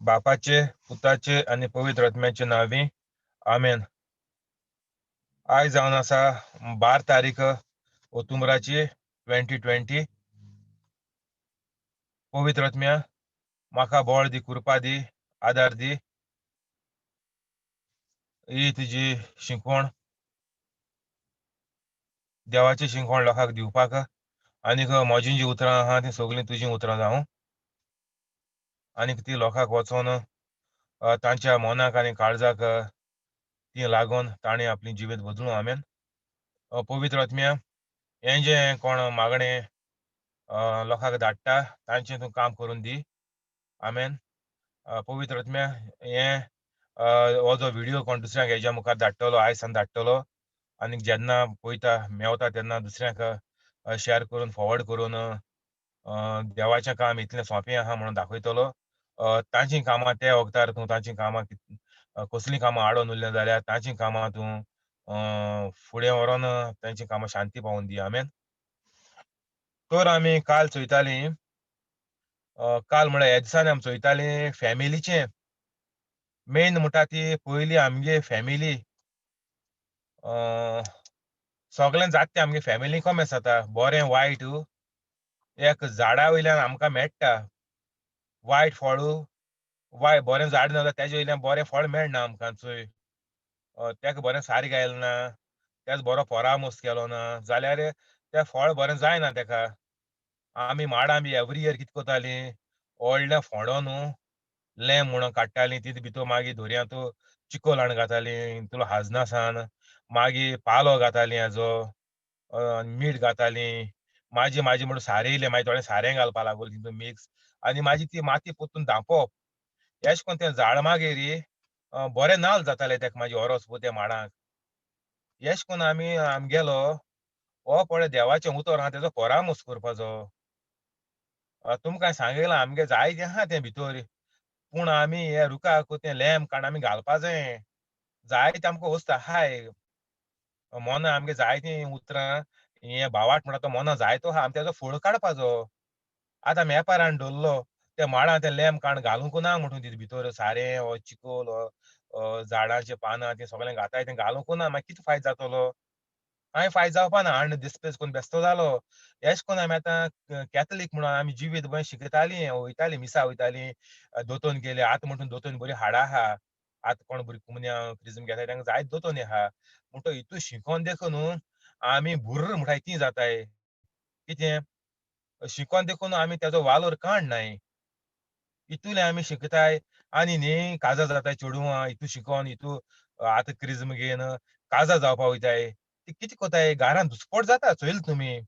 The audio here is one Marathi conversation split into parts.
बापाचे, पुताचे आणि पवित्र आत्म्याचे नावे आमेन. आज जावन आसा 12 तारीख ऑक्टोबराची 2020. पवित्र आत्म्या म्हाका बळ दी, कृपा दी, आदार दी. ही तुजी शिकवण, देवाची शिकवण लोकांक दिवपाक. आनीक म्हजी जी उतरां आहा ती सगळीं तुजी उतरां जावं. आनीक ती लोकांक वचोन तांच्या मनाक आनी काळजाक ती लागून ताणें आपली जिवीत बदलूं. आमेन. पवित्र आत्म्या, हें जे कोण मागणें लोकांक धाडटा तांचें तूं काम करून दी. आमेन. पवित्र आत्म्या, हें हो जो व्हिडिओ कोण दुसऱ्यांक हेज्या मुखार धाडटलो, आयज सान धाडटलो, आनीक जेन्ना पळयता मेवता तेन्ना दुसऱ्यांक शेअर करून फॉरवर्ड करून देवाचें काम इतलें सोंपें आहा म्हणून दाखयतलो. तांचीं कामां ते वखदार तूं तांचीं कामां कसलीं कामां आडोन उरलीं जाल्यार तांचीं कामां तूं फुडें व्हरोन तांचीं कामां शांती पावोवन दी. आमेन. तर आमी काल चयतालीं, काल म्हळ्यार ह्या दिसांनी आमी चयतालीं फॅमिलीचें मेन म्हणटा ती पयली आमगे फॅमिली. सगळें जाता तें आमगे फॅमिली कमेंस जाता. बरें वायट एक झाडा वयल्यान आमकां मेळटा. वायट फळू बरें झाड ना जाल्यार तेजे वयल्यान बरें फळ मेळना आमकां चोय. तेका बरें सार घायल ना, तेजो बरो परामर्श केलो ना जाल्यार तें फळ बरें जायना तेका. आमी माडां बी एवरी इयर कितें कोतालीं, व्हडलें फोंडो न्हू लेम म्हणून काडटालीं, तितूं भितर मागीर दोरयांत चिकोल हाडून घातालीं, तितून हाजना सान मागीर पालो घातालीं हेजो, मीठ घातालीं, माजी म्हणून सारें इलें, मागीर थोडें सारें घालपा लागोलीं तितून मिक्स, आनी मागीर ती माती पोत्तून धांपप. अशें कोन्न तें झाड मागीर बरें नाल्ल जाताले तेका मागीर ओरोस त्या माडांक. अशें कोन्न आमी आमगेलो हो पळय देवाचें उतर आहा तेजो परामर्श करपाचो. तुमकां सांगयलां आमगे जायतें आहा तें भितर, पूण आमी हे रुखाक तें लॅम्प काडून आमी घालपा जाये. जायते आमकां वस्त आहाय. मोना आमगे जायतीं उतरां, हें भावार्थ म्हणटा तो मोना जायतो आहा, आमी तेजो फळ काडपाचो. आतां आमी एपार हाडून दवरलो, त्या माडां तें लॅम्प काडून घालूंक ना म्हणून तितून भितर सारें हो चिकोल झाडांचें पानां तें सगळें घाताय तें घालूंक ना, मागीर कितें फायदो जातलो? कांय फायदो जावपा ना, हाडून दिसपेज कोन्न बेस्तो जालो. अशें कोन्न आमी आतां कॅथलीक म्हणून आमी जिवीत बरें शिकयतालीं, वयतालीं मिसा वयतालीं, दोतोन गेले. आतां म्हणटा दोतोन बरीं हाडां आहा. आतां कोण बरीं कुमन्या क्रिस्म घेताय तांकां जायत दोतोनी आहा. म्हणटो हितू शिकोन देखून आमी भुर्र म्हणटाय तीं जाताय. कितें? शिकोन देखून आमी तेजो वालोर काडनाय. इतुलें आमी शिकताय आनी न्ही काजार जाताय चेडवां हितू शिकोन हितू आतां क्रिस्म घेयन काजार जावपा वयताय. ती कितें कोताय घरान धुसपोट जाता चोयला तुमी.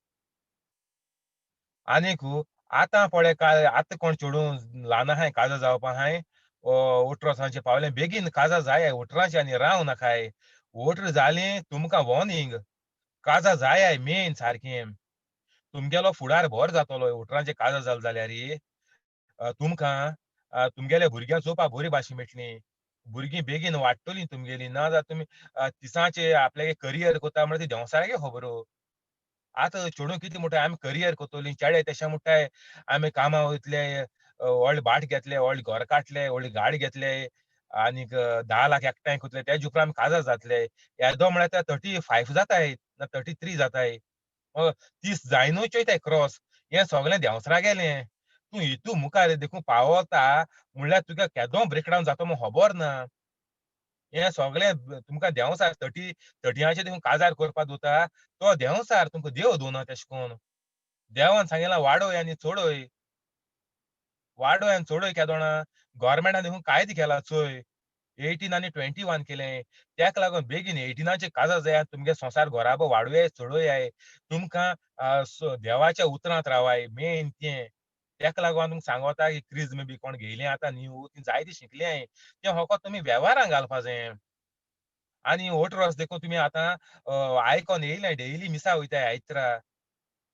आनीक आतां पळय काय आतां कोण चेडूं ल्हान आहाय काजार जावपा आहाय, 18 वर्सांचें पावलें बेगीन काजार जायाय 18ची आनी राव नाकाय. 18 जालीं तुमकां वॉर्निंग, काजार जायाय मेन सारकें. तुमगेलो फुडार बरो जातलो 18चें काजार जालें जाल्यार तुमकां तुमगेल्या भुरग्यांक चोवपाक बरी भाशेन मेळटलीं. भुरगीं बेगीन वाडटलीं तुमगेलीं. नाजाल्यार तुमी तिसांचेर आपल्यागे करियर कोत्ता म्हळ्यार ती देंवसारागे खबर. आतां चेडूं कितें म्हणटाय आमी करियर कोत्तलीं, चेडे तेशें म्हणटाय आमी कामां वयतले, व्हडलें भाट घेतलें, व्हडलें घर काडटले, व्हडली गाडी घेतले, आनीक 10 लाख एकठांय कोतले, तेजे उपरांत आमी काजार जातले. येदो म्हळ्यार ते 35 जाताय ना 33 जाताय. 30 जायनूच वयताय क्रॉस. हें सगळें देंवसरागेलें. तूं हितू मुखार देखून पावता म्हणल्यार तुका केदों ब्रेकडावन जाता म्हूण खबर ना. हें सगळें तुमकां देंवसार 30चे देखून काजार करपा दोवरता, तो देंवसार तुमकां देव दोवरना तेशें कोन्न. देवान सांगलां वाडय आनी चोडय. वाडय आनी चोडय केदोणा. गव्हर्नमेंटान देखून कायदो केला चोय. 18 आनी 21 केलें. तेका लागून बेगीन 18चे काजार जायात तुमगे संवसार घोराबो वाडोयाय चोडोयाय. तुमकां देवाच्या उतरांत रावाय मेन तें. तेका लागून हांव तुमकां सांगोता की क्रिस्म बी कोण घेयलें आतां न्यू तीं जायतीं शिकल्याय. तें फकत तुमी वेव्हारांक घालपा जायें. आनी 18 वर्स देखून तुमी आतां आयकोन येयलें डेयली मिसा वयताय आयतारा.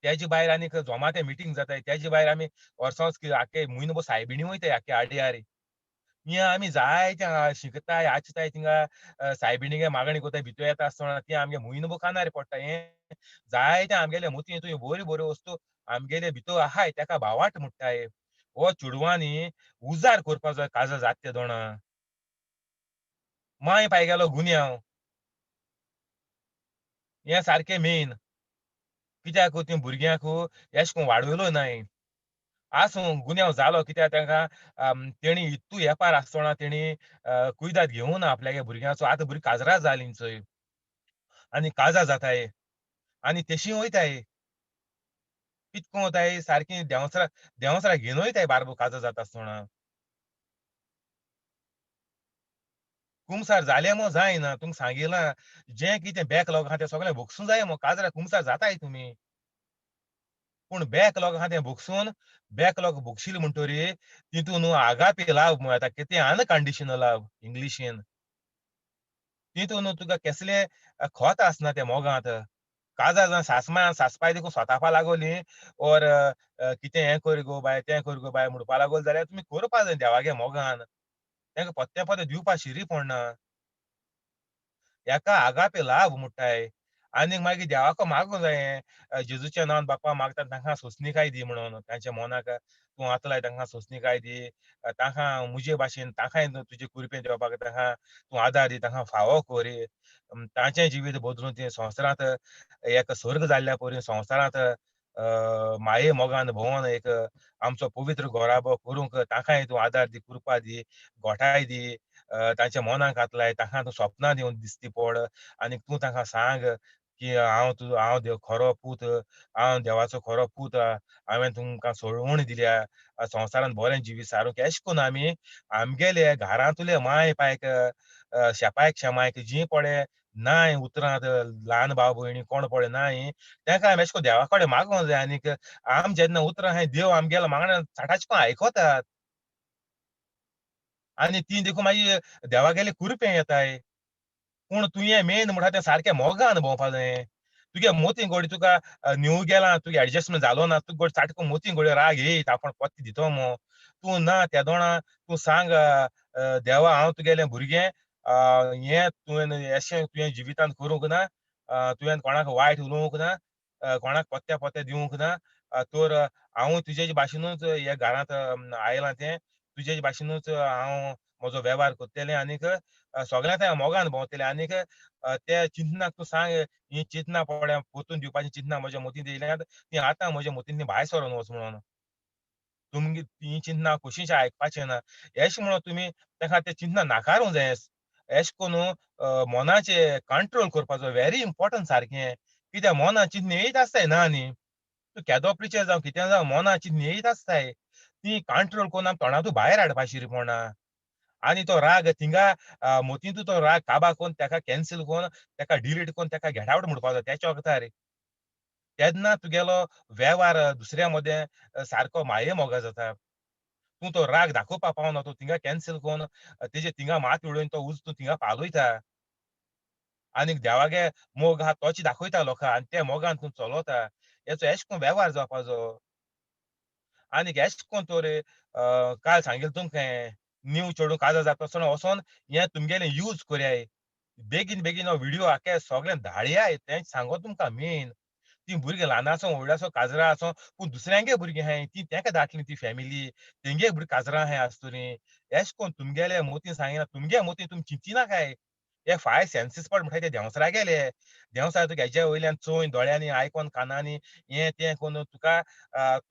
तेजे भायर आनीक जोमाते मिटींग जाताय. तेजे भायर आमी वर्सां आख्खे म्हयनोभर सायबिणी वयताय आख्खे आड्यार. हिंगा आमी जायते शिकताय आचताय थिंगा सायबिणीगे मागणी कोताय भितर येता आसतना ती आमगे म्हयनोभर कानार पडटा. हें जायते आमगेले मोतये बऱ्यो बऱ्यो वस्तू आमगेले भितर आहाय तेका भावार्थ म्हणटाय. हो चेडवांनी उजार करपाक जाय काजार जाता ते दोणां. माय पाय गेलो गुन्यांव. हें सारकें मेन. कित्याक तीं भुरग्यांक अशें करून वाडयलो न्हय. आसूं गुन्यांव जालो कित्याक तांकां तेणी हितू येपार आसतना तेणी कुयदाद घेवूं ना आपल्या भुरग्यांचो. आतां भुरगीं काजरां जालीं चोय आनी काजार जाताय आनी तेशीं वयताय. कितको वताय सारकीं देंवसरां घेवन वयताय बारबो काजार जाता आसतना. कुमसार जालें मो जायना तुमकां सांगिलां जें कितें बॅकलॉग आहा तें सगळें भोगसूं जाय मो काजरां कुमसार जाताय तुमी. पूण बॅकलॉग आहा तें भोगसून बॅकलॉग भोगशील म्हणटोरी तितून आगापी लाभ म्हूण येता कितें अनकंडिशनल लाभ इंग्लिशीन. तितून तुका केसलें खोत आसना त्या मोगांत. काजार जावन सासपाय देखून सोतापा लागोलीं ओर कितें हें कर गो बाय, तें कर गो बाय म्हणपा लागोली जाल्यार तुमी करपा जाय देवागे मोगान. तेंकां पत्ते दिवपा शिरी पडना. हेका आगापे लाभ म्हणटाय. आनीक मागीर देवाको मागूं जायें जेजूच्या नांवान बाप्पा मागता तांकां सोंसणीकाय दी म्हणून तांच्या मोनाक तूं आतलाय तांकां सोंसणीकाय दी. तांकां मुजे भाशेन तांकांय तुजे कुरपें देवपाक तांकां तूं आदार दी, तांकां फावो कर. तांचें जिवीत बदलून तीं संवसारांत एक स्वर्ग जाल्ल्या परी संवसारांत माये मोगान भोंवोन एक आमचो पवित्र घोराबो करूंक तांकांय तूं आदार दी, कृपा दी, घोटाय दी. तांच्या मोनाक आतलाय तांकां तूं सपनां दिवन दिश्टी पड आनीक तूं तांकां सांग की हांव देव खरो पूत, हांव देवाचो खरो पूत. हांवें तुमकां सोडवूण दिल्या. संवसारांत बरें जिवीत सारूंक अशें करून आमी आमगेले घारांतले माय पायक शेपायक शेमायक जीं पळय नाय उतरांत ल्हान भाव भयणी कोण पळय नाय तांकां आमी अशें करून देवा कडेन मागों जाय आनीक आमी जेन्ना उतरां आहाय देव आमगेलो मागणें चाटाचें करून आयकोतात. आनी तीं देखून मागीर देवागेले कुरपें येताय. पूण तुवें मेन म्हणटा तें सारकें मोगान भोंवपा जायें. तुगे मोतीन घोडी तुका न्हिवूं गेलां, तुगे एडजस्टमेंट जालो ना, तुका घोडी सारको मोतीन घोडी राग येयत आपूण पत्ते दितो मो. तूं ना त्या दोणां तूं सांग देवा हांव तुगेलें भुरगें हें तुवें अशें तुवें जिवितांत करूंक ना. तुवें कोणाक वायट उलोवंक ना. कोणाक पत्ते दिवंक ना. तर हांवूय तुजे भाशेनूच हे घरांत आयलां तें. तुजे भाशेनूच हांव म्हजो वेव्हार कोत्तेलें आनीक सगळ्यां थंय मोगान भोंवतलें आनीक त्या चिंतनाक तूं सांग हीं चिंतनां पळय पोत्तून दिवपाचीं चिंतनां म्हज्या मोतीन येयल्यांत तीं आतां म्हज्या मोतीन भायर सरोन वच म्हणून. तुमगे तीं चिंतनां कशींच आयकपाचें ना. अशें म्हणोन तुमी ताका तें चिंतनां नाकारूं जाय. अशें करून मोनाचेर कंट्रोल करपाचो व्हेरी इम्पोर्टंट सारकें. कित्याक मोनान चिंतनां येयत आसताय ना न्ही. तूं केदो पिक्चर जावं कितें जावं मोनान चिंतनां येयत आसताय. तीं कंट्रोल करून आमी तोंडांतूय भायर हाडपा शिरी पडना. आनी तो राग थिंगा मोतींतू तो राग काबार कोन्न ताका कॅन्सल कोन्न ताका डिलीट कोन्न ताका गेट आवट म्हणपा जाय तेच्या वखदार. तेन्ना तुगेलो वेव्हार दुसऱ्या मदें सारको माये मोगा जाता. तूं तो राग दाखोवपा पावना. तूं थिंगा कॅन्सल कोन्न तेजे थिंगा मात उडोवन तो उलो तूं थिंगा पालयता. आनीक देवागे मोग आहा तोच दाखयता लोकांक आनी त्या मोगान तूं चलोता. हेचो अशें करून वेव्हार जावपाचो. आनीक अशें कोन्न तर काल सांगिल्लें तुमकां हें नीव चेडूं काजार जाता आसतना वोसोन हें तुमगेलें यूज करयाय. बेगीन हो व्हिडिओ आख्या सगळें धाडयाय तेंच सांगो तुमकां मेन. तीं भुरगीं ल्हान आसूं व्हडलीं आसूं काजरां आसूं पूण दुसऱ्यांगे भुरगीं आहाय तीं तेंका धाडटलीं ती फॅमिली. तेंगे भुरगीं काजरां आहाय आसतलीं. अशें करून तुमगेले मोतीन सांगिना तुमगे मोतीन तुमी चिंतिना काय. हे 5 सेन्सीस पड म्हणटाय ते देंवसरागेले. देंवसार तुका हेज्या वयल्यान चोय दोळ्यांनी आयकोन कानांनी हें तें कोन्न तुका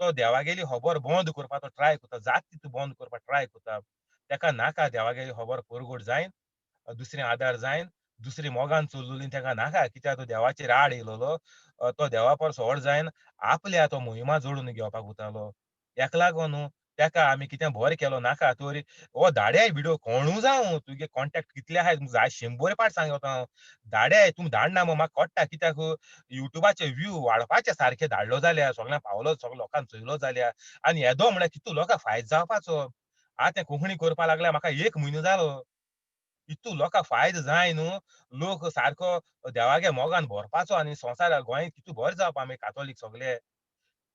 तो देवागेली खबर बंद करपाचो ट्राय कोत्ता. जाता तितू बंद करपाक ट्राय कोत्ता. ताका नाका देवागेली खबर परगट जायन. दुसरें आदार जायन. दुसरीं मोगान चललोलीं ताका नाका. कित्याक तो देवाचेर आड येयलोलो. तो देवा परस व्हड जायन आपल्या तो महिमा जोडून घेवपाक वतालो. हेका लागोन ताका आमी कितें बरें केलो नाका तर हो धाडयाय व्हिडिओ कोणूय जावं तुगे कॉन्टॅक्ट कितले आहाय जाय 100 पाट सांगता हांव. धाडयाय तुमी धाडना मो म्हाका कळटा कित्याक युट्यूबाचे व्ह्यू वाडपाचे सारके धाडलो जाल्यार सगळ्यांक पावलो सगळ्या लोकांक चोयलो जाल्यार आनी येदो म्हळ्यार कितू लोकांक फायदो जावपाचो. आतां हें कोंकणी करपा लागल्यार म्हाका 1 म्हयनो जालो. इतू लोकांक फायदो जाय न्हू. लोक सारको देवागे मोगान भरपाचो आनी संवसार गोंयांत कितू बरें जावपा आमी कातोलीक सगळे.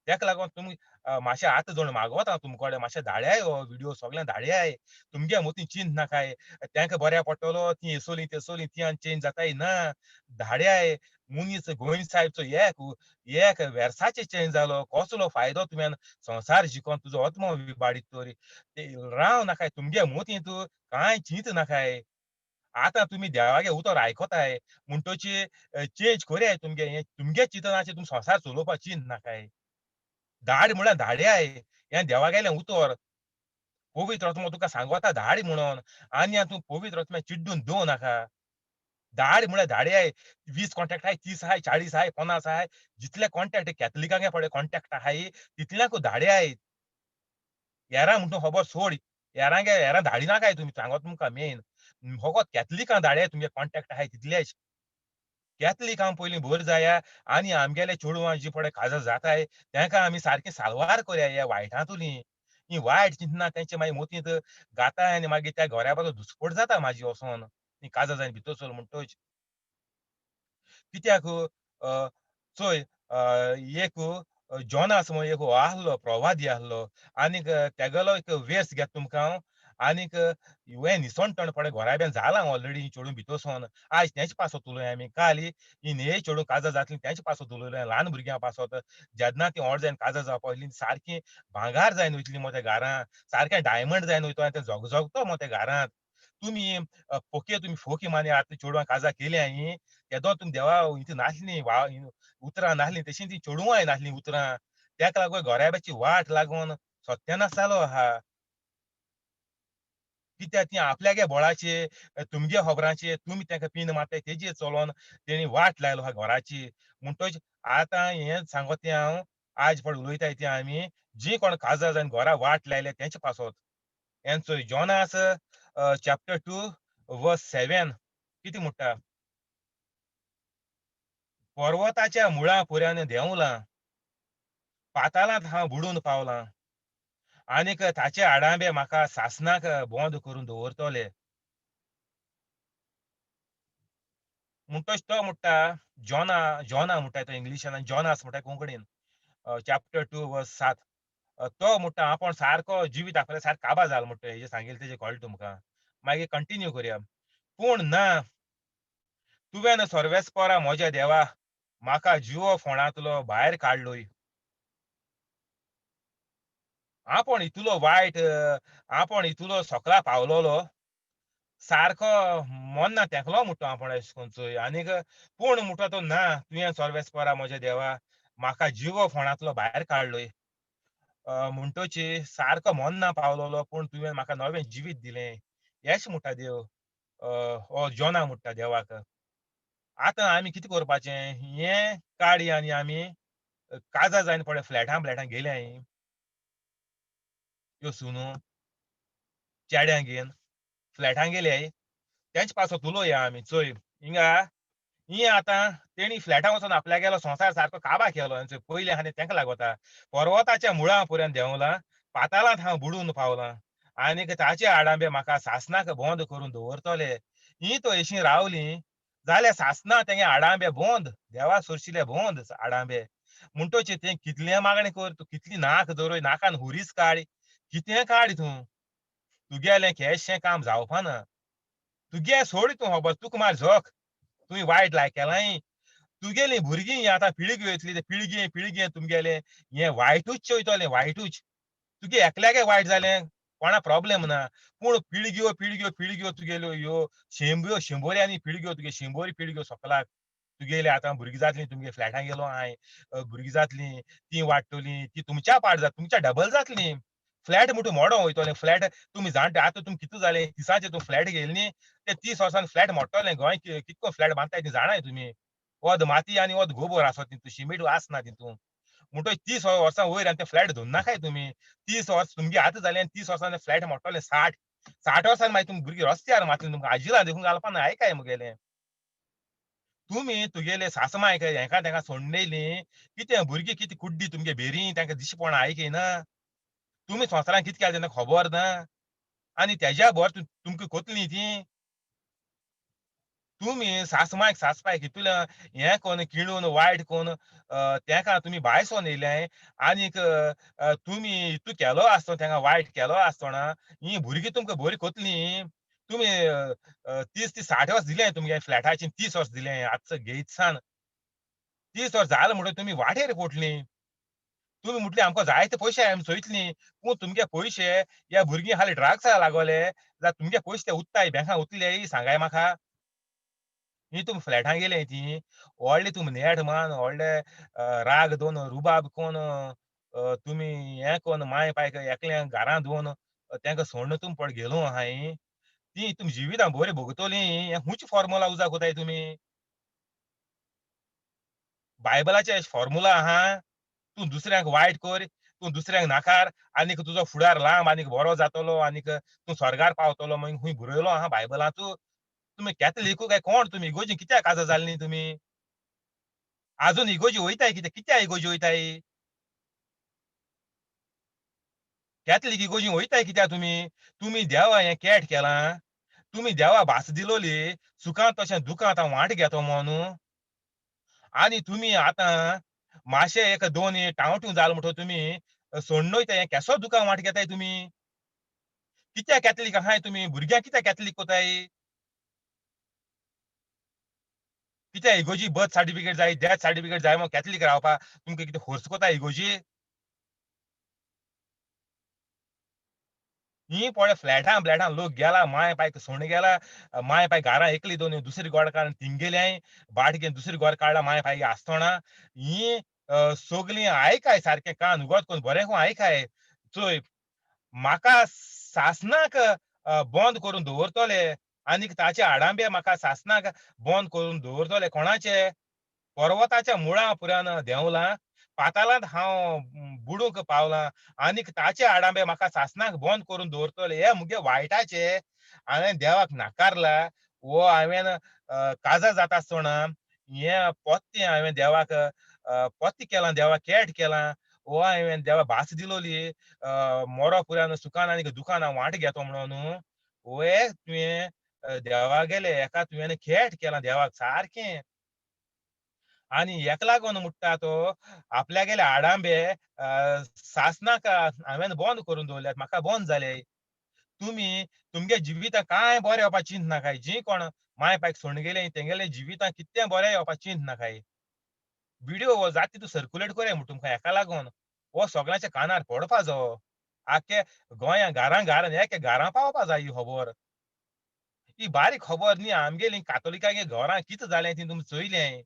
तेका लागोन तुमी मातशें हात जोडून मागोता हांव तुमचे कडेन मातशें धाडयाय हो व्हिडिओ सगळ्यांक धाडयाय. तुमगे मोतीन चिंत नाकाय. तांकां बऱ्या पडटलो तीं हेसोलीं तेसोलीं ती आनी चेंज जाताय ना. धाडयाय मनीस गोंय साहेबचो एक वर्साचे चेंज जालो. कसलो फायदो तुवें संवसार जिखोन तुजो आत्मो विबाडीत तर. ते राव नाकाय तुमगे मोतींत कांय चिंत नाकाय. आतां तुमी देवागे उतर आयकोताय म्हणटोच चेंज करयाय तुमगे हें तुमगे चिंतनाचेर तुमी संवसार चलोवपा चिंत नाकाय. धाड म्हळ्यार धाडयाय. हें देवागेलें उतर. पवित्र आत्मो तुका सांगता धाड म्हणोन आनी तूं पवित्र आत्म्याक चिड्डून दोव नाका. धाड म्हळ्यार धाडयाय. 20 कॉन्टॅक्ट आहाय, 30 आहाय, 40 आहाय, 50 आहाय. जितले कॉन्टॅक्ट कॅथलिकांगे पळय कॉन्टॅक्ट आहाय तितल्यांक धाडयाय. हेरां म्हणटा खबर सोड. हेरां धाडिनाकाय तुमी सांगता तुमकां मेन. फकत कॅथलिकांक धाडयाय तुमगे कॉन्टॅक्ट आहाय तितलेच. कॅथलिकांक पयलीं भर जाया आनी आमगेले चेडवां जीं पळय काजार जाताय तेंकां आमी सारकें साल्वार करया ह्या वायटांतुली. हीं वायट चिंतना तेंचे मागीर मोतींत घाताय आनी मागीर त्या घोऱ्या धुसफोट जाता म्हाजी वोसोन. हीं काजार जायन भितर सर म्हणटच. कित्याक चोय एक जॉनास म्हूण एक आहलो प्रवादी आहलो आनीक तेगेलो एक वेस घेता तुमकां हांव आनीक हें निसणटण पळय घोराब्यान जालां ऑलरेडी चेडूं भितर सोन आयज तेंच पासत उलोय आमी काल ही न्हंये चेडूं काजार जातलीं तेंच पासत उलयलें ल्हान भुरग्यां पासत जेन्ना तीं व्हड जायन काजार जावपा वयतलीं सारकीं भांगार जायन वयतलीं मो त्या घरांत सारकें डायमंड जायन वयतलो आनी तें झगझगतो मो त्या घरांत तुमी तुमी फोकी मारया आतां चेडवां काजार केल्या हीं येदो तुमी देवा हितून नासलीं उतरां नासलीं तशीं तीं चेडवांय नासलीं उतरां तेका लागून घोराब्याची वाट लागून सत्यानाश जालो आहा. कित्याक तीं आपल्यागे बळाचेर तुमगे खबरांचेर तुमी तेंका पिन मारताय तेजेर चलोन तेणी वाट लायलो आहा घराची. म्हणटच आतां हें सांगोतें हांव आज पळय उलयताय तें आमी जीं कोण काजार जावन घरा वाट लायल्या तेंचे पासत. हें चोय जोनास चॅप्टर 2 वर्स 7 कितें म्हणटा? पर्वताच्या मुळापर्यंत देंवलां, पाताळांत हांव बुडून पावलां आनीक ताचे आडांबे म्हाका सासणाक बोंद करून दवरतले. म्हणटच तो म्हणटा जॉना म्हणटा तो इंग्लिशान आनी जॉनास म्हणटा कोंकणीन चॅप्टर 2 वर्स 7 तो म्हणटा आपूण सारको जिवीत आपल्याक सारको काबार जाला म्हणटा हेजें सांगिल्लें तेजें कळ्ळें तुमकां. मागीर कंटिन्यू करया. पूण ना तुवें सर्वेस्परा म्हज्या देवा म्हाका जिवो फोंडांतलो भायर काडलोय. आपूण इतलो वायट आपूण इतलो सकला पावलोलो सारको मोन्ना तेंकलो म्हणटा आपूण अशें करून चोय आनीक पूण म्हणटा तो ना तुवें सर्वेस्परा म्हज्या देवा म्हाका जिवो फोंडांतलो भायर काडलोय. म्हणटोच सारको मोन्ना पावलोलो पूण तुवें म्हाका नवें जिवीत दिलें. हेच म्हणटा देव हो जॉना म्हणटा देवाक. आतां आमी कितें करपाचें? हें काडया आनी आमी काजार जायन पळय फ्लॅटां गेल्याय ह्यो सुनो चेड्यां घेवन फ्लॅटां गेल्याय तेंच पासत उलोवया आमी चोय हिंगा ही आतां तेणी फ्लॅटां वचोन आपल्यागेलो संवसार सारको काबार केलो आनी पयलीं आहा तेंका लागोता. पर्वताच्या मुळां पर्यंत देंवलां, पाताळांत हांव बुडून पावलां आनीक ताचे आडांबे म्हाका सासणाक बोंद करून दवरतले. हीं तो अशीं रावलीं जाल्यार सासणां तेंगे आडांबे बोंद देवा सरशिले बोंद आडांबे. म्हणटोच तें कितले मागणी कर तूं कितली नाक धरय नाकान हुरीस काड कितेंय काड तूं तुगेलें केजशें काम जावपा ना. तुगे सोड तूं खबर तुका मार झक. तुवें वायट लायक केलांय. तुगेलीं भुरगीं हीं आतां पिळगी वयतलीं ते पिळगे तुमगेलें हें वायटूच चोयतलें वायटूच. तुगे एकल्यागे वायट जालें कोणा प्रॉब्लेम ना. पूण पिळग्यो तुगेल्यो ह्यो शेंबोऱ्यांनी पिळग्यो तुगे शेंबोरी पिळग्यो सकलाक. तुगेलीं आतां भुरगीं जातलीं तुमगे फ्लॅटां गेलो हांय. भुरगीं जातलीं, तीं वाडटलीं, तीं तुमच्या पाड जाता तुमच्या डबल जातलीं. फ्लॅट म्हणटू मोडो वयतलें फ्लॅट तुमी जाणटे आतां तुमी कितू जालें 30साचेर तूं फ्लॅट घेयलें न्ही ते 30 वर्सान फ्लॅट मोडटलें गोंय कितको फ्लॅट बांदताय तें जाणाय तुमी. वोद माती आनी वोद गोबोर आसत तितून सिमीट आसना तितून. म्हणटच 30 वर्सां वयर आनी ते फ्लॅट धरनाकाय तुमी. 30 वर्स तुमगे आतां जालें आनी 30 वर्सान फ्लॅट मोडटले 60. 60 वर्सान मागीर तुमी भुरगीं रस्त्यार मारतलीं तुमकां आजिला देखून घालपा ना आयकाय मुगेलें. तुमी तुगेले सासमाय हेका तेका सोडून कितें भुरगीं कितें कुड्डी तुमगे बेरी तेंका दिश्टी पडना आयकयना. तुमी संवसारान कितें केलें तेंका खबर ना आनी तेज्या भर तुमकां कोतलीं तीं. तुमी सासपायक हितून हें कोन्न किणून वायट कोन्न तेंका तुमी भायर सोन येयल्याय आनीक तुमी हितू केलो आसतो तेंका वायट केलो आसतना हीं भुरगीं तुमकां बरीं कोतलीं. तुमी 30 ते 60 वर्स दिलें तुमगे फ्लॅटाचें 30 वर्स दिलें आजचो घेयत सान. 30 वर्स जालें म्हणटच तुमी वाटेर कोटलीं. तुमी म्हटली आमकां जाय ते पयशे आमी सोयतलीं. पूण तुमगे पयशे ह्या भुरगीं हालीं ड्रग्सा लागोले, जाल्यार तुमगे पयशे ते उत्ताय बँकान उतले सांगाय म्हाका. ही तुमी फ्लॅटां गेलीं तीं, व्हडले तुमी नेट मान व्हडले राग दोवन रुबाब कोन्न तुमी हें कोन्न माय पायक एकल्याक घारां दोवन तेंका सोडून तुमी पळ गेलो आहाय. ती तुमी जिवितां बरी भोगतलीं हें खूंयच फॉर्मुला उजा कोताय तुमी? बायबलाचे फॉर्मुला आहा. तूं दुसऱ्याक वायट कर, तूं दुसऱ्याक नाकार, आनीक तुजो फुडार लांब आनीक बरो जातलो आनीक तूं स्वर्गार पावतलो म्हूण खूंय बरयलो आहा बायबलांत. तुमी कॅथलिकू काय कोण तुमी? इगोर्जीन कित्याक काजार जालीं तुमी? आजून इगोर्जी वयताय कित्याक? कित्याक इगोर्जी वयताय? कॅथलीक इगोर्जीन वयताय कित्याक तुमी? तुमी देवा हें केट केलां. तुमी देवा भास दिलोली, सुखांत तशें दुखांत हांव वांटो घेतो म्हणून. आनी तुमी आतां मातशें एक 2 टावटू जाल म्हणटच तुमी सोडून वयताय. हें केसो दुखां वांटो घेताय तुमी? कित्याक कॅथलीक आहाय तुमी? भुरग्यांक कित्याक कॅथलीक कोताय? कित्याक इगोर्जी बर्थ सर्टिफिकेट जाय, डेथ सर्टिफिकेट जाय म्हूण कॅथलीक रावपाक तुमकां कितें फोर्स कोताय इगोर्जी? ही पळय फ्लॅटां-ब्लॅटां लोक गेला, माय-पायक सोडून गेला. माय-पाय घरां एकली दोन दुसरी गोड काडून थिंग गेल्याय. बाट घेवन दुसरी घर काडला माय-पायगे आसतोणा. ही सोगलीं आयकाय सारकें कान उगोत कोन्न बरेंको आयकाय. चोय म्हाका सासणाक बंद करून दवरतले आनीक ताचे आडांबे म्हाका सासणाक बंद करून दवरतले कोणाचे? पर्वताच्या मुळांपर्यंत देंवलां, पातालांत हांव बुडूंक पावलां आनीक ताचे आडांबे म्हाका सासणाक बंद करून दवरतले. हे मुगे वायटाचे हांवें देवाक नाकारला. वो हांवें काजार जाता आसतोणा हें पोत्तें हांवें देवाक पोत्तें केलां, देवाक केट केलां. वो हांवें देवाक भास दिलोली मोरो पर्यंत सुखान आनीक दुखान हांव वांटो घेतो म्हणोन. वो हे तुवें देवागेले हेका तुवें केट केलां देवाक सारकें. आणि हेका लागून म्हणटा तो आपल्यागेले आडांबे सासणाक हांवें बंद करून दवरल्यात. म्हाका बंद जाले. तुमी तुमगे जिवितां कांय बरें येवपा चिंत नाकाय. जीं कोण माय-पायक सोडून गेले तेंगेले जिवितां कितें बरें येवपा चिंत नाकाय. व्हिडिओ हो जाता तितू सर्क्युलेट कोराय म्हूण तुमकां हेका लागून. हो सगळ्यांच्या कानार पडपा जायो. आख्खे गोंया घरां-घरां एके घरां पावपा जाय ही खबर. ही बारीक खबर न्ही आमगेलीं कातोलिकांगे घरां कितें जालें तीं तुमी चोयलें.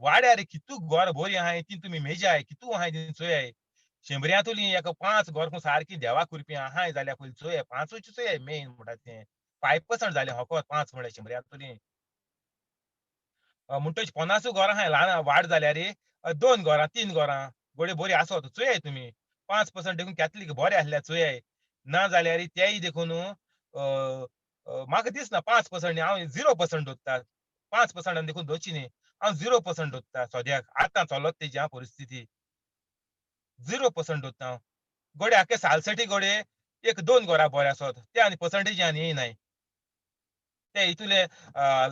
वाड्यार कितू घर बरीं आहाय तीं तुमी मेजाय. कितू आहाय तीं चोयाय. शेंबऱ्यांतुलीं एक 5 घर सारकीं देवा करपी आहाय जाल्यार पयलीं चोयाय. 5च चोयाय मेन म्हणटा तें. 5% जालें फकत 5 म्हळ्यार शेंबऱ्यांतुलीं. म्हणटच 50 घरां आहाय ल्हान वाड जाल्यार 2 घरां, 3 घरां घोडये बरीं आसत चोयाय तुमी. 5% देखून कॅथलीक बरे आसल्यार चोयाय. ना जाल्यार तेय देखून म्हाका दिसना 5% न्ही हांव 0% धरता. 5% देखून धरची न्ही. हांव 0% धरता सद्याक. आतां चलत तेजी परिस्थिती. 0% धरता हांव. घोडये आख्खे सालसटी घोडये एक 2 घरां बरे आसत. ते आनी पर्संटेजान येयनाय. ते हितूले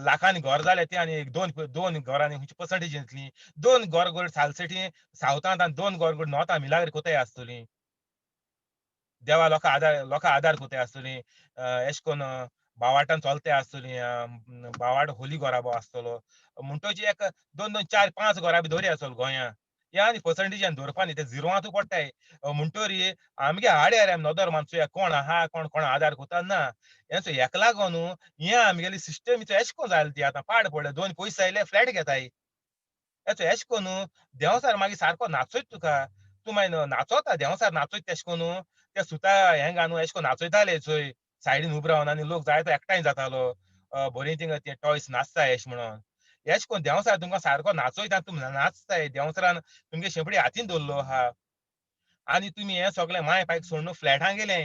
लाखांनी घर जालें ते आनी 2 घरांनी खंयची पर्संटेज येतली. 2 घर सालसटी सावथांत आनी 2 घर नॉर्थांत मिलाग्र कोताय आसतलीं. देवा लोकां आदार कोताय आसतलीं. एशे कोन्न भावार्थान चलताय आसतलीं. भावार्थ होली घोराबो आसतलो. म्हणटच एक 2-2, 4-5 घरां बी धरया चल गोंयां. हे आनी पर्संटेजान धरपा न्ही ते झिरोआंतू पडटाय. म्हणटोरी आमगे आड्यार आमी नदर मानसुया कोण आहा, कोण कोण आदार कोता ना. हेका लागून हें आमगेली सिस्टम एशे कोन्न जाल्या ती आतां पाड पडल्या. 2 पयशे जायले फ्लॅट घेताय. एशे कोन्न देंवसार मागीर सारको नाचोयत तुका. तूं मागीर नाचोता देंवसार नाचोयत तेशे कोन्न ते सुता हें घालून एशे कोन्न नाचयताले चोय. सायडीन उबो रावन आनी लोक जायतो एकठांय जातालो. बरीं थिंगां ते टॉयस नाचताय एशे म्हणोन. एशे कोन्न देंवसार तुमकां सारको नाचयता आनी तुमी नाचताय. देंवसरान तुमगे शेंपडी हातीन दवरलो आहा. आनी तुमी हें सगळें माय-पायक सोडून फ्लॅटां गेले.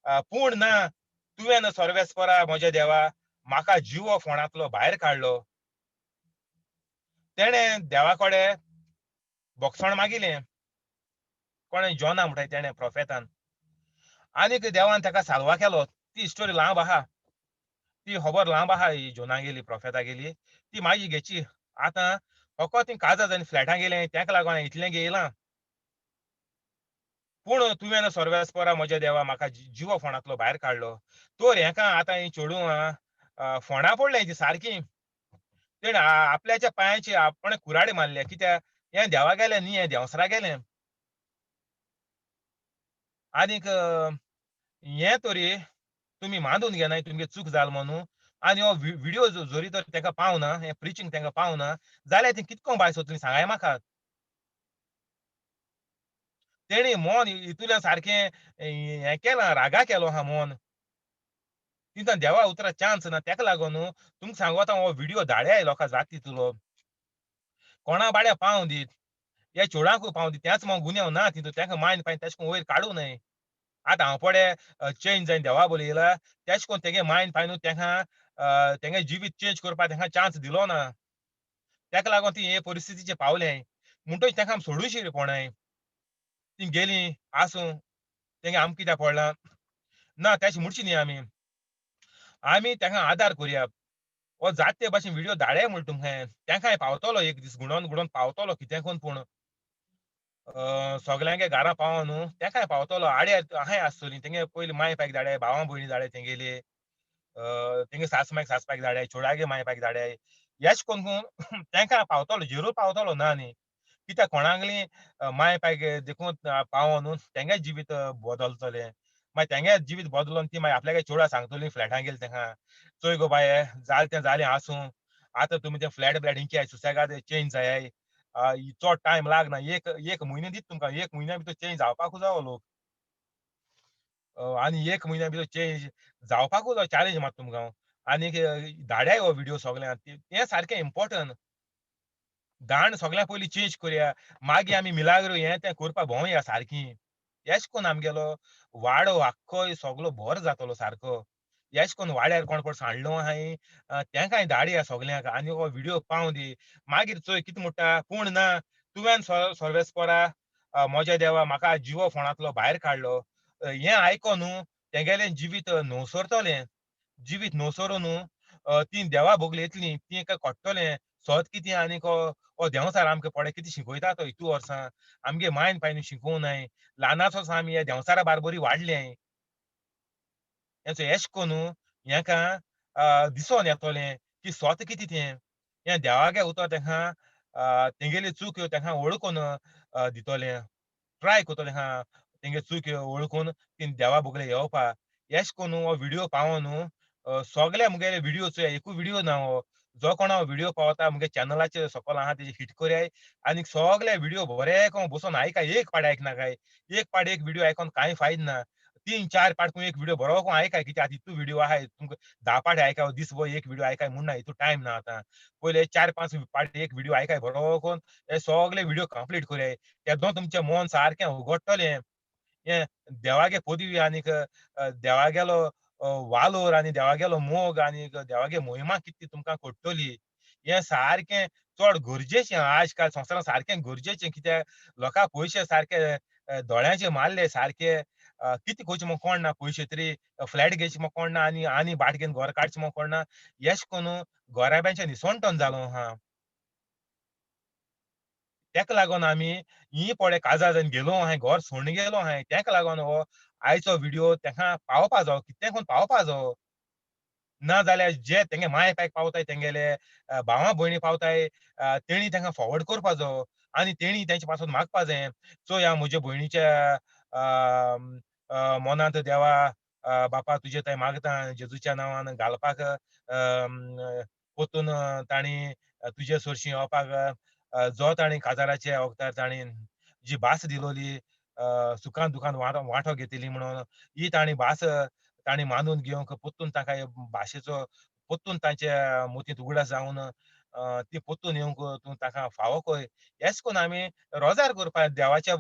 पूण ना तुवें सर्वेस्परा म्हज्या देवा म्हाका जिवो फोंडांतलो भायर काडलो. तेणें देवा कडेन बोगसण मागिलें. कोणें जोना म्हणटाय तेणें प्रोफेतान. आनीक देवान ताका साल्वा केलो. ती स्टोरी लांब आहा. ती खबर लांब आहा ही जोनागेली प्रोफेतागेली. ती मागीर घेची. आतां फकत तीं काजार जावन फ्लॅटां गेलीं तेका लागून हांवें इतलें घेयलां. पूण तुवें सर्वेस्परा म्हज्या देवा म्हाका जिवो फोंडांतलो भायर काडलो. तर हेका आतां ही चेडूं फोंडां पडल्यां तीं सारकीं. तेणें आपल्याच्या पांयाचे आपणे कुराडे मारले कित्याक हें देवा गेलें न्ही, हें देंवसरा गेलें. आनीक हें तरी तुमी मानून घेनाय तुमगे चूक जाल म्हणून आनी हो व्हिडिओ जोरी तर तेका पावना, हें प्रिचींग तेंका पावना, जाल्यार ती कितको भायर सरतली सांगाय म्हाका. तेणी मोन हितूंतल्यान सारकें हें केलां, रागा केलो आहा मोन. तितूंतल्यान देवा उतराक चान्स ना. तेका लागून तुमकां सांगू आतां हो व्हिडिओ धाडयाय लोकां जाता तितलो. कोणा बाड्या पावों दीत. ह्या चोडाकूय पावों दीत. तेंच मगो गुन्यांव ना तितून. तेंका मायंड फायन तेशें कोन्न वयर काडूं न्हय. आतां हांव पळय चेंज जायन देवा बरोबर येयला. तेशें कोन्न तेगे मायंड फायनूय तेंका तेंगे जिवीत चेंज करपाक तेंका चान्स दिलो ना. तेका लागोन ती हे परिस्थितीचेर पावल्याय. म्हणटच तेंका आमी सोडूंक रे कोणाय. ती गेलीं आसूं. तेंगे आमकां कित्याक पडलां? ना तेशें म्हणची न्ही आमी. आमी तेंका आदार करया. हो जाता ते भाशेन व्हिडिओ धाडया म्हूण तुमकां हांवें. तेंकाय पावतलो एक दीस घुंवडोन घुंवडोन पावतलो कितें कोन्न पूण सगल्यांगे घरा पावो न्हू. तेंकाय पावतलो. आड्यार आहाय आसतलीं. तेंगे पयलीं माय पायक धाडया, भावां भयणी धाडया तेंगेले. तेंगे सासमाक सांसपाक धाडया, चेडागे माय पायक धाडया. हेच कोन्न तेंकां पावतलो, जरूर पावतलो ना न्ही. कित्याक कोणागली माय पायक देखून पावो न्हू, तेंगे जिवीत बदलतलें. मागीर तेंगे जिवीत बदलोन ती मागीर आपल्यागे चेडवा सांगतलीं फ्लॅटां गेलीं तेंका. "चोय गो बाये, जालें तें जालें आसूं. आतां तुमी तें फ्लॅट हिंगाय सुसेगाद चेंज जायाय. चड टायम लागना. एक एक म्हयनो दीत तुमकां. 1 म्हयन्या भितर चेंज जावपाकूच जायो लोक. आनी 1 म्हयन्या भितर चेंज जावपाकूच जायो चॅलेंज मारता तुमकां हांव. आनीक धाडयाय हो व्हिडिओ सगल्यांक. तें सारकें इम्पोर्टंट. घाण सगळ्या पयलीं चेंज करया. मागीर आमी मिलाग्रो हें तें करपाक भोंवया सारकीं. हेच कोन्न आमगेलो वाडो आख्खोय सगलो बरो जातलो सारको. हेच कोन्न वाड्यार कोण कोण सांडलो आहाय तेंकाय धाडया सगल्यांक आनी हो व्हिडिओ पावों दी. मागीर चोय कितें म्हणटा, पूण ना तुवें सर्वेस्परा मोज्या देवा म्हाका जिवो फोंडांतलो भायर काडलो. हें आयकोन न्हू तेंगेलें जिवीत न्हवसरतलें. जिवीत न्हवसरूं न्हू तीं देवा बोगले येतलीं. तीं कोट्टोलें. सोत कितें आनीक हो देंवचार आमकां पळय कितें शिकयता तो हितू वर्सां. आमगे मायंड फायन शिकोवनाय. ल्हानाचो सावन आमी ह्या देंवचारा बारबरी वाडल्याय. हेचो एश कोन्न हेंका दिसोन येतोलें की सोत कितें तें. हें देवागे उतर तेंका तेंगेली चूक ह्यो तेंका वळखून दितोलें. ट्राय कोत्तोलें तेंका तेंगे चूक ह्यो वळखून तीं देवा बोगले येवपा. हेच कोन्न हो व्हिडिओ पावों न्हू सोगले मुगेले व्हिडिओ चोया. एकूय व्हिडिओ ना हो. जो कोण हांव व्हिडिओ पावता मुगे चॅनलाचेर सकयल आहा तेजेर हिट कोरयाय आनीक सोगले व्हिडिओ बरे कोन्न बसून आयकाय. एक पाट आयकनाकाय. एक पाट एक व्हिडिओ आयकोन कांय फायद ना. 3-4 पाट तुवें एक व्हिडिओ बरो कोन्न आयकाय कित्याक आतां हितू व्हिडिओ आहाय तुमकां 10 पाट आयकाय दिसभर एक व्हिडिओ आयकाय म्हूण ना हितू टायम ना आतां. पयले 4-5 पाट एक व्हिडिओ आयकाय बरो कोन्न हे सोगले व्हिडिओ कंप्लीट कोरयाय. तेदों तुमचें मन सारकें उगडटलें. हें देवागे पदवी आनीक देवागेलो वालोर आनी देवागेलो मोग आनीक देवागे मोहिमा कितें तुमकां कळटली. हें सारकें चड गरजेचें आज काल संवसारांत सारकें गरजेचें कित्याक लोकां पयशे सारके दोळ्यांचेर मारले सारके कितें करचें म्हूण कळना. पयशे तरी फ्लॅट घेवचें म्हूण कळना आनी भाट घेवन घर काडचें म्हूण कळना. हेच कोन्न गोराब्याचें निसवणपण जालो आहा. तेका लागोन आमी हीं पळय काजार जावन गेलो आहाय, घर सोडून गेलो आहाय. तेका लागोन हो आयचो व्हिडिओ तेंका पावोपा जायो. कितें कोन्न पावोपा जायो. ना जाल्यार जे तेंगे माय पायक पावताय तेंगेले भावां भयणी पावताय तेणी तेंका फॉवर्ड करपा जायो आनी तेणी तेंचे पासून मागपा जायें. चोय हांव म्हज्या भयणीच्या मोनांत देवा बापा तुजे थंय मागतां जेजूच्या नांवान घालपाक पोत्तून तांणी तुजे चडशीं येवपाक जो तांणी काजाराच्या वक्तार तांणी जी भास दिलोली सुखान दुखान वांटो घेतिली म्हणून ही तांणी भास तांणी मानून घेवंक पोत्तून ताका हे भाशेचो पोत्तून तांच्या मोतींत उगडास जावन ती पोत्तून येवंक तूं ताका फावो कोर. हेच कोन्न आमी रोजार करपा देवाच्या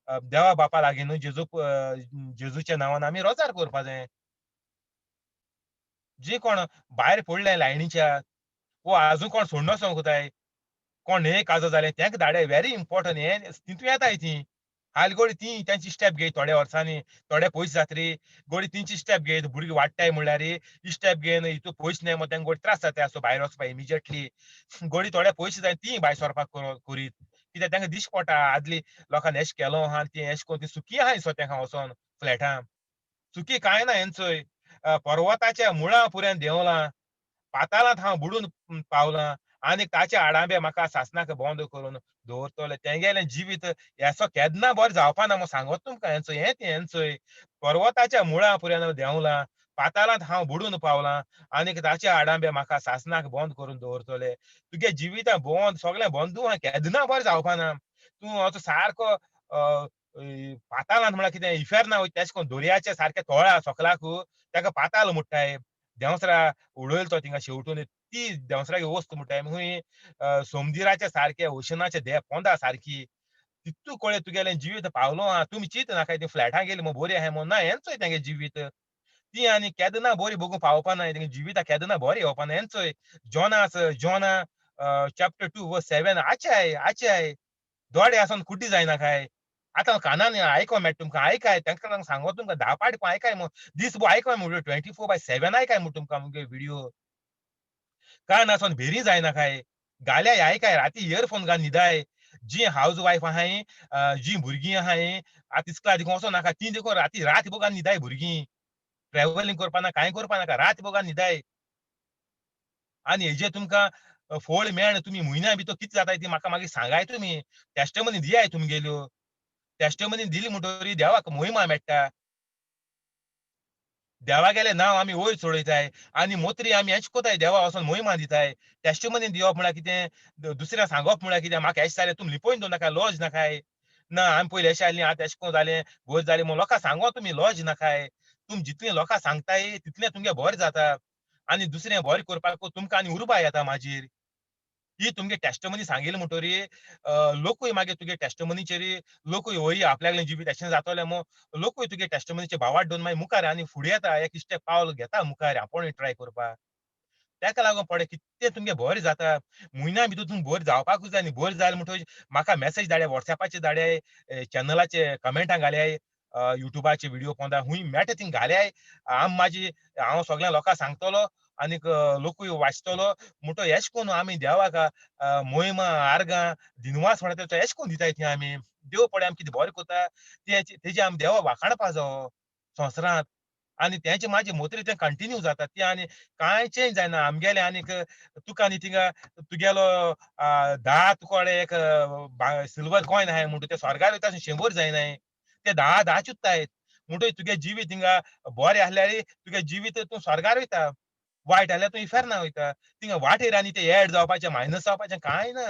देवा बापा लागीं न्हू जेजूच्या नांवान आमी रोजार करपा जाय. जी कोण भायर पडल्या लायनीच्या वो आजून कोण सोडून वचोंक कोताय कोण न्हंये काजो जालें तेंका धाडया व्हेरी इम्पोर्टंट हें तितू येताय तीं. हालीं घोडी तीं तेंची स्टेप घेयत थोड्या वर्सांनी थोडे पयस जातरी घोडी तेंची स्टेप घेयत भुरगीं वाडटाय म्हणल्यार ही स्टेप घेयन हितू पयस न्हय मो तेंका घोडी त्रास जाताय आसो भायर वचपाक इमिजिएटली. घोडी थोडे पयशे जायन तीं भायर सरपाक कोरीत. कित्याक तेंका दिश्ट पडटा आदली लोकांनी एश केलो आहा आनी तीं एश कोन्न तीं सुखी आहाय सो तेंका वचोन फ्लॅटां. सुखी कांय ना हेंचोय पर्वताच्या मुळां पर्यंत देंवलां. पाताळांत हांव बुडून पावलां आनी ताचे आडांबे म्हाका सासणाक बंद करून दवरतले. तेंगेलें जिवीत हेचो केन्ना बरें जावपा ना म्हूण सांगत तुमकां हेंचोय. पर्वताच्या मुळां पर्यंत देंवलां, पाताळांत हांव बुडून पावलां आनीक ताचे आडांबे म्हाका सासणाक बंद करून दवरतले. तुगे जिवितां सगळें बंदू आहा केन्ना बरें जावपा ना. तूं असो सारको पाताळांत म्हळ्यार कितें इफेर्ना वयता तेशें कोन्न दर्याच्या सारकें तळ्या सकलाकू ताका पाताळ म्हणटाय. देंवसरा उडयलो तो थिंगा शेवटून ती देंवसराची वस्त म्हणटाय. खूंय समुद्राच्या सारके ओशनाचे पोंदा सारकी. तितू कळे तुगेलें जिवीत पावलो आहा. तुमी चिंत नाका ती फ्लॅटां गेली म्हूण बरी आहाय म्हूण. ना हेंचोय तेंगे जिवीत. ती आनी केन्ना बरी भोगूं पावपा ना. तेंगे जिवितां केन्ना बरी येवपा ना. हेंचोय जोना चॅप्टर 2 वर्स 7 आचाय. दोळे आसोन कुड्डी जायना काय. आतां कानान आयको मेळटा तुमकां. आयकाय तांकां सांगो तुमकां 10 पाट आयकाय म्हूण. दीसभर आयकाय म्हूण 24/7 आयकाय म्हूण तुमकां मुगे व्हिडिओ. कान आसोन भेरी जायना काय. घाल्याय आयकाय राती इयरफोन घालून न्हिदाय. जीं हावज वायफ आहाय, जीं भुरगीं आहाय, आतां इस्कोला वचों नाका. तीं देखून रातभर घालून न्हिदाय भुरगीं. ट्रॅव्हलिंग करपा नाका, कांय करपा नाका. रातभर घालून न्हिदाय. आनी हेजे तुमकां फळ मेळना. तुमी म्हयन्या भितर कितें जाताय ती म्हाका मागीर सांगाय तुमी. टॅस्टमनी दियाय तुमगेल्यो. टॅस्टमनी दिली म्हणटरी देवाक महिमा मेळटा. देवागेलें नांव आमी वयर चडयताय आनी मोतरी आमी हेच कोताय देवा वचोन महिमा दिताय. टॅस्टमनी दिवप म्हळ्यार कितें, दुसऱ्यांक सांगप म्हळ्यार कितें, म्हाका हेशें जालें तुमी लिपोवन दवरनाका, लॉज नाकाय. ना आमी पयलीं अशें आहलीं, आतां एशें कोन्न जालें, वयर जालें म्हूण लोकांक सांगो तुमी लॉज नाकाय. तुमी जितलें लोकांक सांगताय तितलें तुमगें बरें जाता. आनी दुसरें बरें करपाक तुमकां आनी उर्बा येता मागीर. ही तुमगे टॅस्टमनी सांगिल्ली म्हणटरी लोकूय मागीर तुगे टॅस्टमनीचेर लोकूय वय आपल्यालें जिवीत अशें जातोलें म्हूण लोकूय तुगे टॅस्टमनीचेर भावार्थ दोवन मागीर मुखार आनी फुडें येता. एक इश्टें पावल घेता मुखार आपुणूय ट्राय करपाक. ताका लागून पळय कितें तुमगे बरें जाता. म्हयन्या भितर तुमी बरें जावपाकूच जाय न्ही. बरें जालें म्हणटच म्हाका मेसेज धाडयात, WhatsAppचेर धाडयात, चॅनलाचे कमेंटां घाल्यात, युट्यूबाचे व्हिडिओ पोंदा खूंय मेळटा थिंग घाल्यात. हांव सगळ्या लोकांक सांगतलो आनीक लोकूय वाचतलो. म्हणटच हेच कोन्न आमी देवाक मोहिमा, आर्गां, दिनवास म्हणटा तें हेच कोन्न दिताय थंय आमी. देव पळय आमी कितें बरें कोता तेजी आमी देवा वाखाणपा जावो संवसारांत. आनी तेंचे मागीर मोतरी तें कंटिन्यू जाता. ती आनी कांय चेंज जायना. आमगेलें आनीक तुका आनी थिंगा तुगेलो 10 तुकोडे एक सिल्वर कॉयन आहाय म्हणटा ते स्वर्गार वयता 100 जायनाय. ते 10 उरतायत. म्हणटच तुगे जिवीत थिंगा बरें आहल्यार तुगे जिवीत तूं स्वर्गार वयता. वायट आहल्यार तूं इफेर्ना वयता. थिंगा वाटेर आनी ते एड जावपाचें, मायनस जावपाचें कांय ना.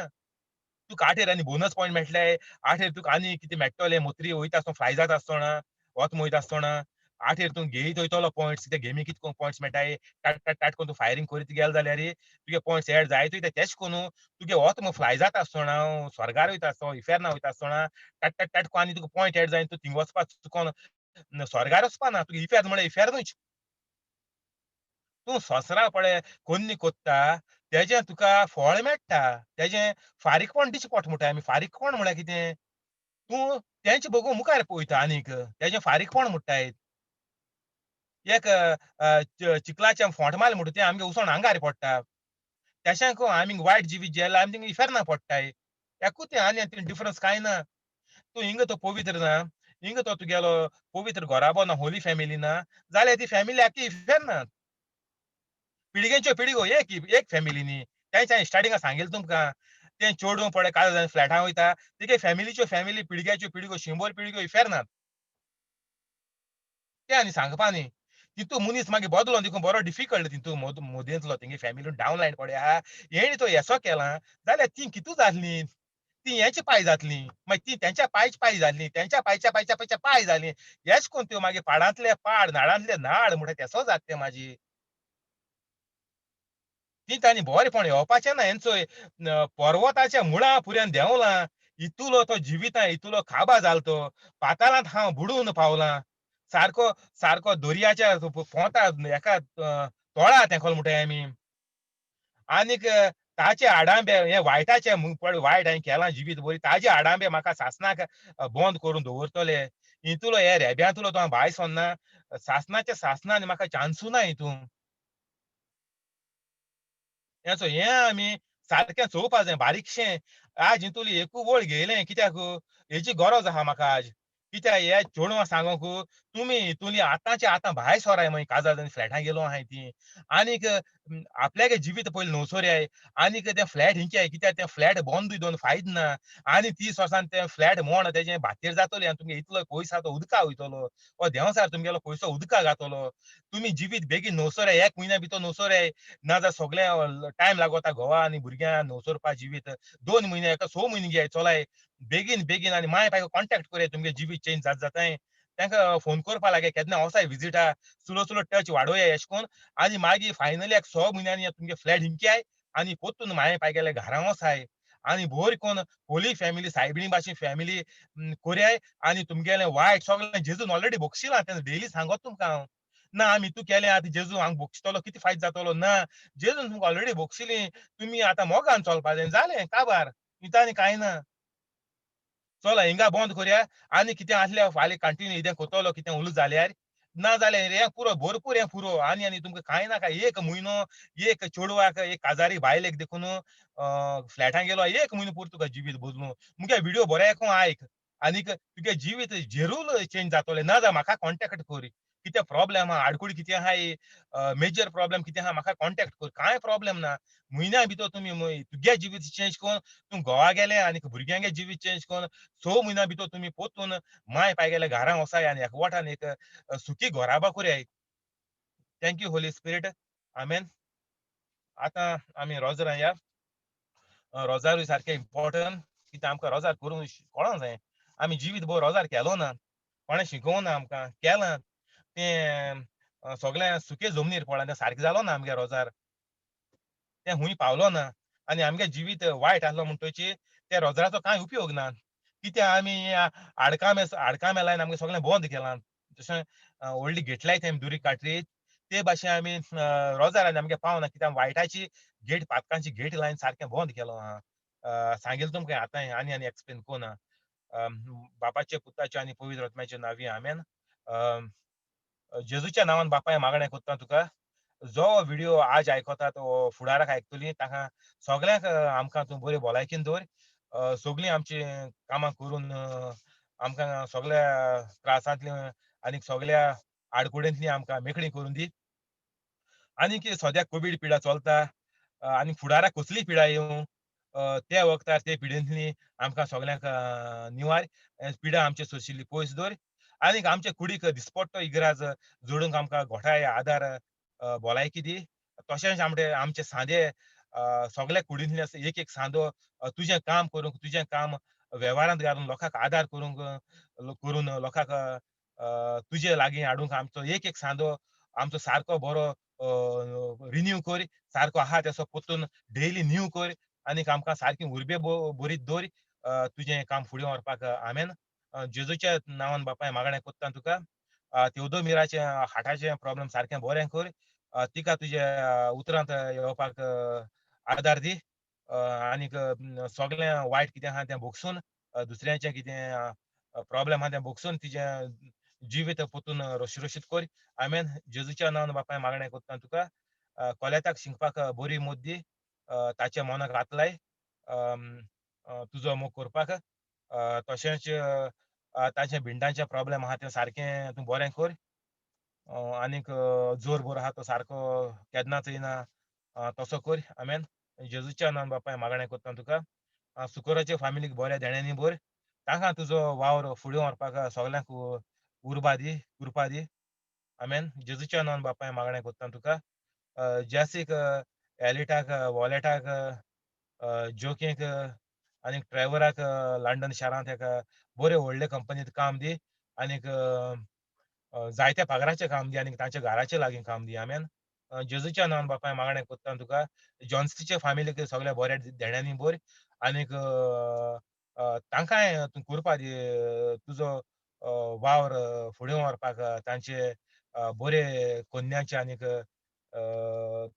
तुका आटेर आनी बोनस पॉयंट मेळटले. आटेर तुका आनी कितें मेळटलें. मोतरी वयता आसतना फ्लाय जाता आसतना, वोत वयता आसतना आटेर तूं घेयत वयतलो पॉयंट्स. ते गेमीक कितको पॉयंट्स मेळटाय. टाट करून तूं फायरींग करीत गेलो जाल्यार तुगे पॉयंट्स एड जायत वयता. तेश कोन्न तुगे वोत फ्लाय जाता आसतना, स्वर्गार वयता आसतना, इफेर्ना वयता आसतना टाट करून आनी तुका पॉयंट एड जायन तूं थिंग वचपाक चुकोन स्वर्गार वचपा ना. तुका इफेर्न म्हळ्यार इफेर्नूच. तूं संवसारा पळय कोन्नी कोत्ता तेजें तुका फळ मेळटा. तेजें फारीकपण दिश्टी पडटा म्हणटाय आमी. फारीकपण म्हळ्यार कितें? तूं तेंच बगून मुखार वयता आनीक. तेजें फारीकपण म्हणटाय. एक चिखलाचें फोंट मारलें म्हणटा तें आमगे उसोन आंगार पडटा. तशें करून आमी वायट जिवीत जियेल्यार आमी थिंगा इफेर्ना पडटाय. एकूच तें आनी हातून डिफरन्स कांय ना. तूं हिंग तो पवित्र ना, हिंग तो तुगेलो पवित्र घोराबो ना, होली फॅमिली ना, जाल्यार ती फॅमिली आख्खी इफेर्ना. पिळगेच्यो पिळगो एक फॅमिली न्ही. तेंच हांवें स्टार्टिंगां सांगिल्लें तुमकां. तें चेडूं पळय कांय जाणां फ्लॅटां वयता, तेगे फॅमिलीच्यो फॅमिली पिळग्याच्यो पिळग्यो 100 पिळग्यो इफेर्नात. तें आनी सांगपा न्ही. तितू मनीस मागीर बदलो देखून बरो डिफिकल्ट तितू मोदेंतलो तेंगे फॅमिलीन डावनलायन पडे आहा. हेणी तो हेसो केला जाल्यार तीं कितू जातलीं. तीं हेचे पाय जातलीं. मागीर तीं तेंच्या पायची पाय जातलीं. तेंच्या पायच्या पायच्या पायच्या पाय जालीं. हेच कोन्न त्यो मागीर पाडांतले पाड, नाडांतले नाड म्हणटा तेसो जाता तें मागीर. ती तांणी बरेंपण येवपाचें ना हेंचोय. पर्वताच्या मुळां पर्यंत देंवलां. इतुलो तो जिवितां इतुलो खाबा जाला तो. पाताळांत हांव बुडून पावलां. सारको सारको दर्याच्या पोंताक हेका तोळा तेंकोलो म्हणटाय आमी. आनीक ताचे आडांबे हे वायटाचे पळय वायट हांवें केलां जिवीत भर ताजे आडांबे म्हाका सासणाक बंद करून दवरतले. हितूलो हे रेब्यांतलो तो हांव भायर सरना. सासणान म्हाका चान्सू ना हितून. हें आमी सारकें चोवपा जाय बारीकशें. आज हितूली एकू वळ घेयलें कित्याक हेची गरज आहा म्हाका आज. कित्याक हे चेडवां सांगोकू तुमी हितूंतली आतांच्या आतां भायर सोराय मागीर काजार जावन फ्लॅटां गेलो आहाय तीं. आनीक आपल्यागे जिवीत पयलीं न्हवसोऱ्याय. आनीक ते फ्लॅट हिंच्याय कित्याक ते फ्लॅट बोंदूय दवरून फायदो ना. आनी 30 वर्सान ते फ्लॅट मोड तेजे भायर जातोली आनी तुमगे इतलो पयसो आहा तो उदका वयतलो. हो देंवचार तुमगेलो पयसो उदका घातलो. तुमी जिवीत बेगीन न्हवसोऱ्याय 1 म्हयन्या भितर न्हवसोऱ्याय. नाजाल्यार सगळें टायम लागोता घोवा आनी भुरग्यां न्हवसोरपा जिवीत. 2 म्हयने हेका 6 म्हयने घे चोलाय. बेगीन बेगीन आनी माय बायको कॉन्टॅक्ट कोराय तुमगे जिवीत चेंज जाताय. तांकां फोन करपा लागे केन्ना वोसाय विजिटा. सुलो सुलो टच वाडोयाय अशें कोन्न आनी मागीर फायनली एक 6 म्हयन्यांनी तुमगे फ्लॅट हिंच्याय आनी पोत्तून माये पायगेले घरा वोसाय. आनी बोरी कोन्न होली फॅमिली सायबिणी भाशेन फॅमिली कोरयाय आनी तुमगेलें वायट सगळें जेजून ऑलरेडी भोगशिलां तें डेली सांगोत तुमकां हांव. ना आमी हितू केलें आतां जेजू हांव भोगतलो कितें फायदो जातलो ना. जेजून तुमकां ऑलरेडी भोगशिलीं. तुमी आतां मोगान चलपा जाय जालें काबार. हितून आनी कांय ना. चला हिंगा बंद करया आनी कितें आसल्यार फाल्यां कंटिन्यू कितें कोत्तोलो कितें उलो जाल्यार ना जाल्यार हें पुरो भरपूर हें पुरो आनी तुमकां कांय नाका एक म्हयनो एक चेडवाक एक काजारी बायलेक देखून फ्लॅटां गेलो 1 म्हयनो पुरो तुका जिवीत बदलूं. मुगे व्हिडिओ बरो एकूं आयक आनीक तुगे जिवीत जेरूल चेंज जातोलें ना जाल्यार म्हाका कॉन्टॅक्ट कर. कितें प्रॉब्लेम आहा आडकुडी कितें आहाय मेजर प्रॉब्लेम कितें आहा म्हाका कॉन्टॅक्ट कर. कांय प्रॉब्लेम ना. म्हयन्या भितर तुमी तुगे जिवीत चेंज कोन्न तूं घोवा गेलें आनीक भुरग्यांगे जिवीत चेंज कोन्न 6 म्हयन्या भितर तुमी पोत्तून माय पायगेल्या घरा वोसाय आनी एकवटान एक सुखी घोराबा कोरयाय. Thank you holy spirit. Amen. आतां आमी रोजरां या. रोजारूय सारकें इम्पोर्टंट कित्याक आमकां रोजार करूंक कळोंक जाय. आमी जिवीतभर रोजार केलो ना. कोणें शिकोवं ना आमकां. केलां तें सगळें सुके जमनीर पडलां तें सारकें जालो ना आमगे रोजार. तें खूंय पावलो ना आनी आमगे जिवीत वायट आहलो म्हणटोच त्या रोजराचो कांय उपयोग ना. कित्याक आमी आडकामे लायन आमगे सगळें बंद केलां. जशें व्हडली गेट लायताय आमी दुरीग काट्रीक ते भाशेन आमी रोजार आनी आमगे पावना कित्याक वायटाची गेट पातकांची गेट लायन सारकें बंद केलो आहा. सांगिल्लें तुमकां आतांय आनी एक्सप्लेन कोन्ना. बापाचे पुताचे आनी पवित्र आत्म्याचे नांवी आमेन. जेजूच्या नांवान बापाय मागणें कोत्ता तुका जो व्हिडिओ आज आयकोता तो फुडाराक आयकतलीं ताका सगल्यांक आमकां तूं बरे भलायकेन दवर. सगळीं आमची कामां करून आमकां सगळ्या त्रासांतली आनीक सगळ्या आडकुडेंतली आमकां मेकळीं करून दी. आनीक सद्याक कोवीड पिडा चलता आनी फुडाराक कसलीय पिडा येवं त्या वखदार ते पिडेंतली आमकां सगल्यांक निवार. पिडा आमचे सोंशिल्ली पयस दवर. आनीक आमचे कुडीक दिसपट्टो इगराज जोडूंक आमकां घोटाय आदार भलायकी दी. तशेंच आमचे सांदे सगल्या कुडींतले एक एक सांदो तुजें काम करूंक तुजें काम वेव्हारांत घालून लोकांक आदार करूंक करून लोकांक तुजे लागीं हाडूंक आमचो एक एक सांदो आमचो सारको बरो रिन्यू कर. सारको आहा तसो पोत्तून डेली न्यू कर आनीक आमकां सारकी उर्बे बरीत दवर. तुजें काम फुडें व्हरपाक आमेन. जेजूच्या नांवान बापाय मागणें कोत्ता तुका. तेवदोमिराचें हार्टाचें प्रॉब्लेम सारकें बरें कर. तिका तुज्या उतरांत येवपाक आदार दी. आनीक सगलें वायट कितें आहा तें भोगसून दुसऱ्याचें कितें प्रॉब्लेम आहा तें भोगसून तिजें जिवीत पोत्तून सुरक्षीत कर. आमेन. जेजूच्या नांवान बापाय मागणें कोत्ता तुका. कोलेताक शिंकपाक बरी मोद दी. ताच्या मोनाक हात लाय. तुजो मोग करपाक. तशेंच ताचें भिंडाचें प्रॉब्लेम आहा तें सारकें तूं बरें कर. आनीक जोर बरो आहा तो सारको केन्नाच येयना तसो कर. आमेन. जेजूच्या नांवान बापाय मागणें कोत्ता तुका. सुकोराचे फॅमिलीक बऱ्या देण्यानी भर. तांकां तुजो वावर फुडें व्हरपाक सगल्यांक उर्बा दी कृपा दी. आमेन. जेजूच्या नांवान बापाय मागणें कोत्ता तुका. जेसीक एलिटाक वॉलेटाक जोकेक आनीक ड्रायव्हराक लंडन शारांत एका बरे व्हडले कंपनींत काम दी. आनीक जायत्या पगाराचें काम दी आनीक तांच्या घराचे लागीं काम दी. आमेन. जेजूच्या नांवान बापाय मागणें कोत्ता तुका. जॉन्सीचे फॅमिलीक सगल्या बऱ्या देण्यानी भर. आनीक तांकांय तूं कृपा दी. तुजो वावर फुडें व्हरपाक तांचे बरे कन्याचे आनीक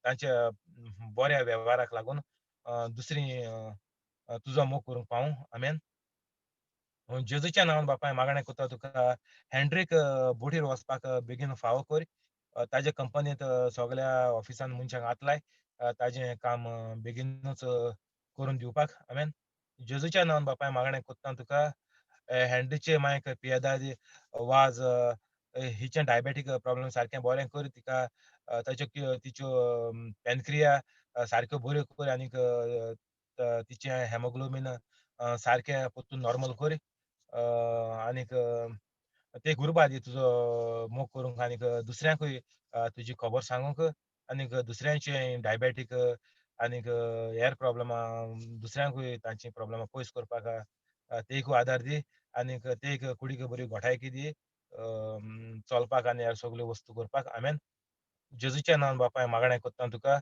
तांच्या बऱ्या वेव्हाराक लागून दुसरी तुजो मोग करूंक पावूं. आमेन. जेजूच्या नांवान बापाय मागणें कोत्ता तुका. हेन्ड्रीक बोटीर वचपाक बेगीन फावो कर. ताजे कंपनींत सगल्या ऑफिसान मनशांक हात लाय. ताजें काम बेगीनूच करून दिवपाक. आमेन. जेजूच्या नांवान बापाय मागणें कोत्ता तुका. हँडीचे मागीर पियेदाद वाज हिचें डायबेटीक प्रॉब्लेम सारकें बरें कर तिका ताच्यो तिच्यो पॅनक्रिया सारक्यो बऱ्यो कर आनीक तिचें हेमोग्लोबीन सारकें परतून नॉर्मल कर आनीक ते गुरुबा दी तुजो मोग करूंक आनीक दुसऱ्यांकूय तुजी खबर सांगूंक आनीक दुसऱ्यांचे डायबेटीक आनीक हेर प्रॉब्लेमां दुसऱ्यांकूय तांची प्रॉब्लेमां पयस करपाक तेयकूय आदार दी आनीक तेयक कुडीक बरी घोटायकी दी चलपाक आनी ह्या सगल्यो वस्तू करपाक आमेन. जेजूच्या नांवान बापाय मागणें कोत्ता तुका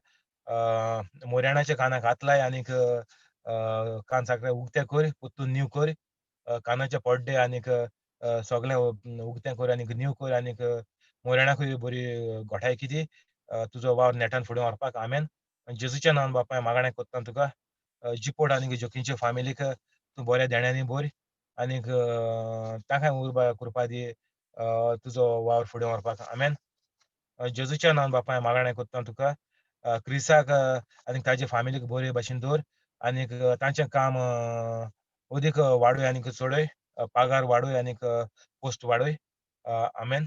मोऱ्याणाच्या कानाक हात लाय आनीक कान सारके उक्ते कर परतून नीव कर कानाचे पड्डे आनीक सगळें उक्तें कर आनीक नीव कर आनीक मोऱ्याणाकूय बरी घोटायकी दी तुजो वावर नेटान फुडें व्हरपाक आमेन. जेजूच्या नांवान बापाय मागणें कोत्ता तुका जिपोट आनीक जोखींचे फामिलीक तूं बऱ्या देण्यानी भर आनीक ताकाय उर्बा कृपा दी तुजो वावर फुडें व्हरपाक आमेन. जेजूच्या नांवान बापाय मागणें कोत्ता तुका क्रिसाक आनीक ताचे फामिलीक बरे भाशेन दवर आनीक तांचें काम अदीक वाडय आनीक चडय पागार वाडय आनीक पोस्ट वाडय आमेन.